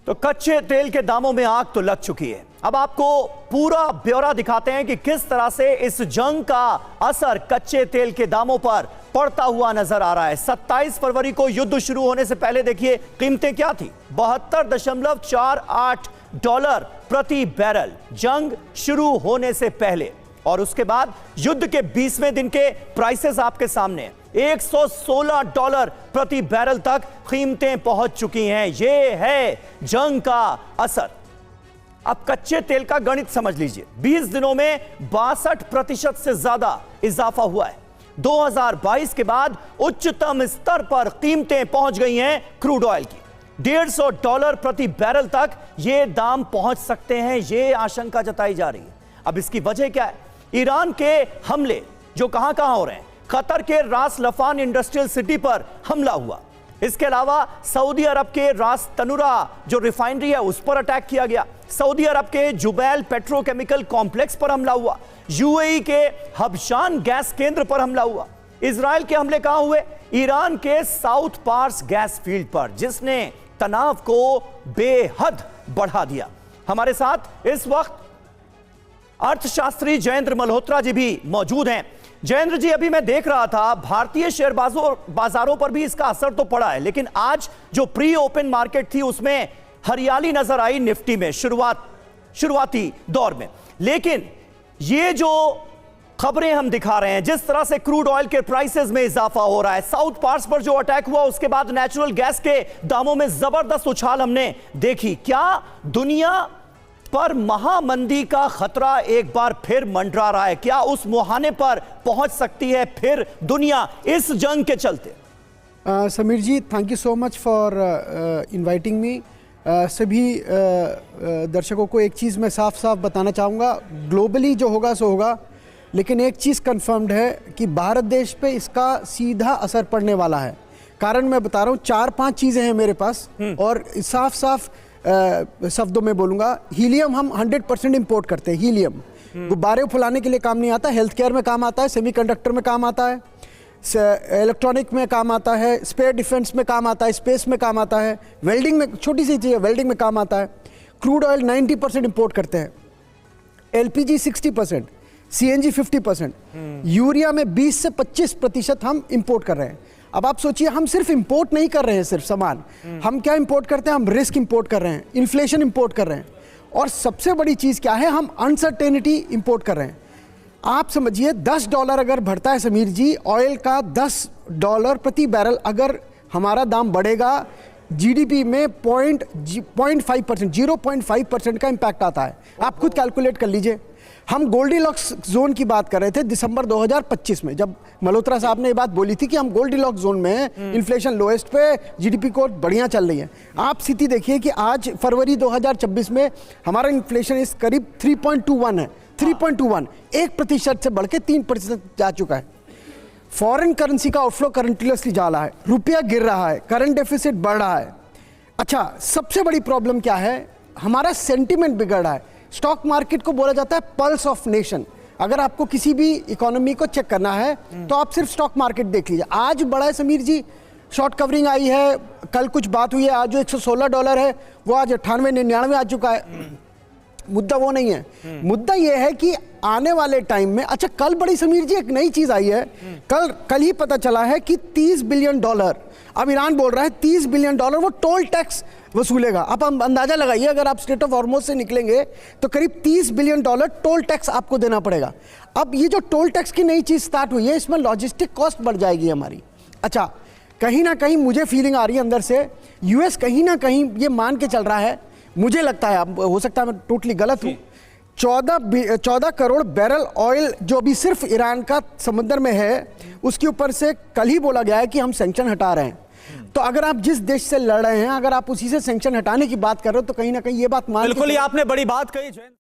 तो कच्चे तेल के दामों में आग तो लग चुकी है। अब आपको पूरा ब्यौरा दिखाते हैं कि किस तरह से इस जंग का असर कच्चे तेल के दामों पर पड़ता हुआ नजर आ रहा है। 27 फरवरी को युद्ध शुरू होने से पहले देखिए कीमतें क्या थी, 72.48 डॉलर प्रति बैरल जंग शुरू होने से पहले। और उसके बाद युद्ध के 20वें दिन के प्राइसेस आपके सामने 116 डॉलर प्रति बैरल तक कीमतें पहुंच चुकी हैं। यह है जंग का असर। अब कच्चे तेल का गणित समझ लीजिए, 20 दिनों में 62% से ज्यादा इजाफा हुआ है। 2022 के बाद उच्चतम स्तर पर कीमतें पहुंच गई हैं क्रूड ऑयल की। 150 डॉलर प्रति बैरल तक ये दाम पहुंच सकते हैं, ये आशंका जताई जा रही है। अब इसकी वजह क्या है? ईरान के हमले जो कहां कहां हो रहे हैं। कतर के रास लफान इंडस्ट्रियल सिटी पर हमला हुआ। इसके अलावा सऊदी अरब के रास तनुरा जो रिफाइनरी है उस पर अटैक किया गया। सऊदी अरब के जुबैल पेट्रोकेमिकल कॉम्प्लेक्स पर हमला हुआ। यूएई के हबशान गैस केंद्र पर हमला हुआ। इजराइल के हमले कहां हुए? ईरान के साउथ पार्स गैस फील्ड पर, जिसने तनाव को बेहद बढ़ा दिया। हमारे साथ इस वक्त अर्थशास्त्री जयेंद्र मल्होत्रा जी भी मौजूद हैं। जयेंद्र जी, अभी मैं देख रहा था भारतीय शेयर बाजारों पर भी इसका असर तो पड़ा है, लेकिन आज जो प्री ओपन मार्केट थी उसमें हरियाली नजर आई निफ्टी में शुरुआती दौर में। लेकिन ये जो खबरें हम दिखा रहे हैं, जिस तरह से क्रूड ऑयल के प्राइसेस में इजाफा हो रहा है, साउथ पार्स पर जो अटैक हुआ उसके बाद नेचुरल गैस के दामों में जबरदस्त उछाल हमने देखी, क्या दुनिया पर महामंदी का खतरा एक बार फिर मंडरा रहा है? क्या उस मुहाने पर पहुंच सकती है फिर दुनिया इस जंग के चलते? Sameer ji, thank you so much for inviting me. सभी दर्शकों को एक चीज़ मैं साफ साफ बताना चाहूँगा, ग्लोबली जो होगा सो होगा, लेकिन एक चीज़ कंफर्म्ड है कि भारत देश पे इसका सीधा असर पड़ने वाला है। कारण मैं बता रहा हूँ, 4-5 चीज़ें हैं मेरे पास और साफ साफ शब्दों में बोलूँगा। हीलियम हम 100% इंपोर्ट करते हैं। हीलियम गुब्बारे फुलाने के लिए काम नहीं आता, हेल्थ केयर में काम आता है, सेमीकंडक्टर में काम आता है, इलेक्ट्रॉनिक में काम आता है, स्पेयर डिफेंस में काम आता है, स्पेस में काम आता है, वेल्डिंग में, छोटी सी चीज़ है, वेल्डिंग में काम आता है। क्रूड ऑयल 90% इंपोर्ट करते हैं, एलपीजी 60%, सीएनजी 50%, यूरिया में 20 से 25% हम इंपोर्ट कर रहे हैं। अब आप सोचिए, हम सिर्फ इंपोर्ट नहीं कर रहे हैं सिर्फ सामान, हम क्या इंपोर्ट करते हैं? हम रिस्क इंपोर्ट कर रहे हैं, इन्फ्लेशन इंपोर्ट कर रहे हैं, और सबसे बड़ी चीज़ क्या है? हम अनसर्टेनिटी इंपोर्ट कर रहे हैं। आप समझिए, $10 अगर बढ़ता है समीर जी ऑयल का, $10 प्रति बैरल अगर हमारा दाम बढ़ेगा, जीडीपी में 0.5% का इम्पैक्ट आता है। आप खुद कैलकुलेट कर लीजिए। हम गोल्डीलॉक्स जोन की बात कर रहे थे दिसंबर 2025 में, जब मल्होत्रा साहब ने ये बात बोली थी कि हम गोल्डीलॉक्स जोन में हैं, इन्फ्लेशन लोएस्ट पे, जीडीपी को बढ़िया चल रही है। आप स्थिति देखिए कि आज फरवरी 2026 में हमारा इन्फ्लेशन इस करीब 3.21 है, 3.21, 1% से बढ़ के 3% जा चुका है। फॉरेन करेंसी का आउटफ्लो कंटिन्यूअसली जा रहा है, रुपया गिर रहा है, करंट डेफिसिट बढ़ रहा है। अच्छा, सबसे बड़ी प्रॉब्लम क्या है? हमारा सेंटिमेंट बिगड़ रहा है। स्टॉक मार्केट को बोला जाता है पल्स ऑफ नेशन। अगर आपको किसी भी इकोनॉमी को चेक करना है तो आप सिर्फ स्टॉक मार्केट देख लीजिए। आज बड़ा है समीर जी, शॉर्ट कवरिंग आई है, कल कुछ बात हुई है, आज जो $116 है वो आज 98-99 आ चुका है। मुद्दा वो नहीं है, मुद्दा ये है कि आने वाले टाइम में, अच्छा कल बड़ी समीर जी एक नई चीज आई है, कल ही पता चला है कि $30 बिलियन, अब ईरान बोल रहा है $30 बिलियन वो टोल टैक्स वसूलेगा। आप अंदाजा लगाइए, अगर आप स्ट्रेट ऑफ हॉर्मुज़ से निकलेंगे तो करीब $30 बिलियन टोल टैक्स आपको देना पड़ेगा। अब ये जो टोल टैक्स की नई चीज स्टार्ट हुई है, इसमें लॉजिस्टिक कॉस्ट बढ़ जाएगी हमारी। अच्छा, कहीं ना कहीं मुझे फीलिंग आ रही है अंदर से, यूएस कहीं ना कहीं ये मान के चल रहा है, मुझे लगता है, हो सकता है मैं टोटली गलत हूँ, 14 करोड़ बैरल ऑयल जो अभी सिर्फ ईरान का समुद्र में है, उसके ऊपर से कल ही बोला गया है कि हम सैंक्शन हटा रहे हैं। तो अगर आप जिस देश से लड़ रहे हैं, अगर आप उसी से सैंक्शन हटाने की बात कर रहे हो, तो कहीं ना कहीं ये बात मान, बिल्कुल ही आपने बड़ी बात कही।